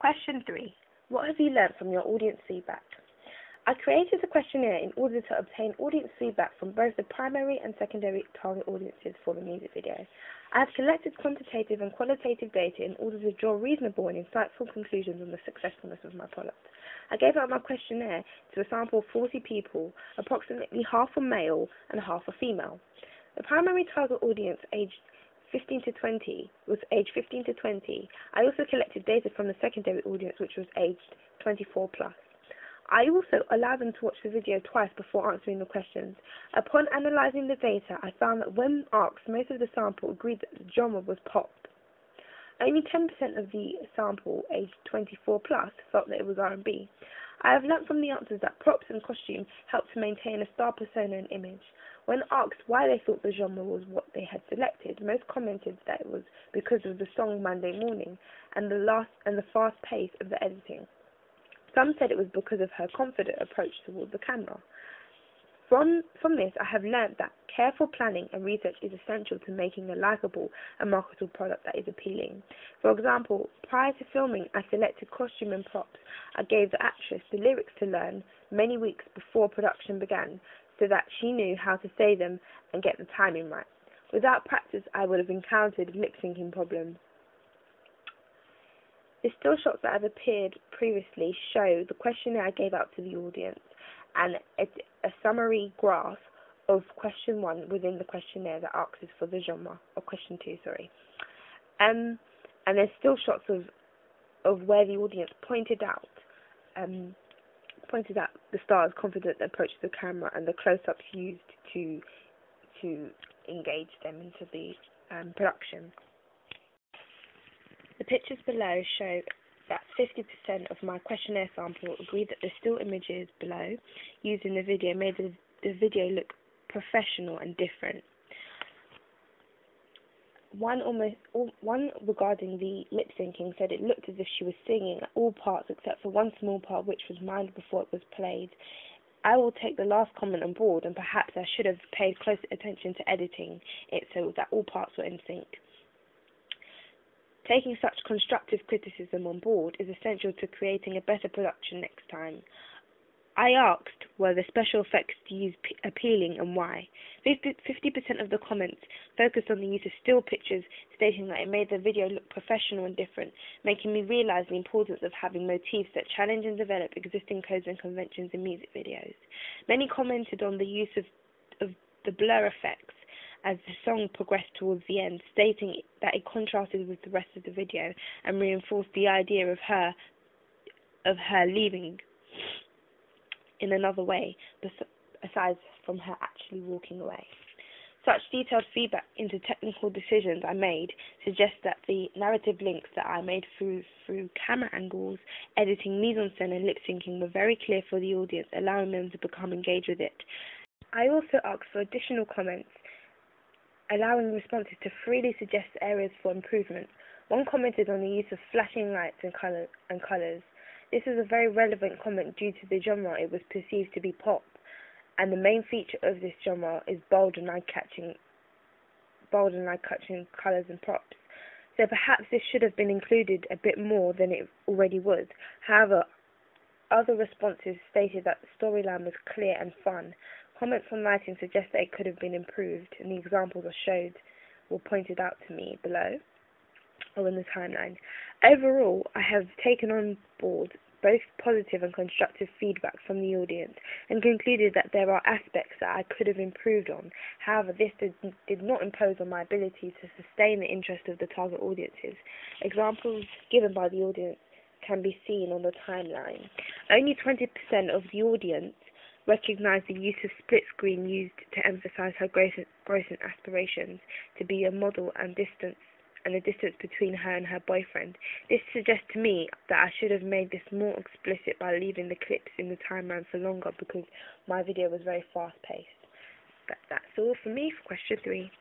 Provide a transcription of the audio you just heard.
Question 3. What have you learnt from your audience feedback? I created the questionnaire in order to obtain audience feedback from both the primary and secondary target audiences for the music video. I have collected quantitative and qualitative data in order to draw reasonable and insightful conclusions on the successfulness of my product. I gave out my questionnaire to a sample of 40 people, approximately half are male and half are female. The primary target audience aged 15 to 20 was aged 15 to 20. I also collected data from the secondary audience, which was aged 24 plus. I also allowed them to watch the video twice before answering the questions. Upon analysing the data, I found that when asked, most of the sample agreed that the genre was pop. Only 10% of the sample, aged 24 plus, felt that it was R&B. I have learnt from the answers that props and costume help to maintain a star persona and image. When asked why they thought the genre was what they had selected, most commented that it was because of the song Monday Morning and the fast pace of the editing. Some said it was because of her confident approach towards the camera. From this, I have learnt that careful planning and research is essential to making a likeable and marketable product that is appealing. For example, prior to filming, I selected costume and props. I gave the actress the lyrics to learn many weeks before production began, so that she knew how to say them and get the timing right. Without practice, I would have encountered lip-syncing problems. The still shots that have appeared previously show the questionnaire I gave out to the audience and a summary graph of question 1 within the questionnaire that asks for the genre, or question 2, sorry. And there's still shots of where the audience pointed out the star's confident approach to the camera and the close-ups used to engage them into the production. The pictures below show that 50% of my questionnaire sample agreed that the still images below used in the video made the video look professional and different. One regarding the lip syncing said it looked as if she was singing all parts except for one small part which was mimed before it was played. I will take the last comment on board, and perhaps I should have paid closer attention to editing it so that all parts were in sync. Taking such constructive criticism on board is essential to creating a better production next time. I asked, were the special effects used appealing and why? 50% of the comments focused on the use of still pictures, stating that it made the video look professional and different, making me realise the importance of having motifs that challenge and develop existing codes and conventions in music videos. Many commented on the use of the blur effects as the song progressed towards the end, stating that it contrasted with the rest of the video and reinforced the idea of her leaving in another way, aside from her actually walking away. Such detailed feedback into technical decisions I made suggests that the narrative links that I made through camera angles, editing, mise-en-scène and lip-syncing were very clear for the audience, allowing them to become engaged with it. I also asked for additional comments, allowing responses to freely suggest areas for improvement. One commented on the use of flashing lights and colours. This is a very relevant comment due to the genre it was perceived to be pop, and the main feature of this genre is bold and eye-catching colours and props. So perhaps this should have been included a bit more than it already was. However, other responses stated that the storyline was clear and fun. Comments on lighting suggest that it could have been improved, and the examples I showed were pointed out to me below or in the timeline. Overall, I have taken on board both positive and constructive feedback from the audience and concluded that there are aspects that I could have improved on. However, this did not impose on my ability to sustain the interest of the target audiences. Examples given by the audience can be seen on the timeline. Only 20% of the audience recognised the use of split screen used to emphasise her growth and aspirations to be a model and the distance between her and her boyfriend. This suggests to me that I should have made this more explicit by leaving the clips in the timeline for longer because my video was very fast paced. That's all for me for question 3.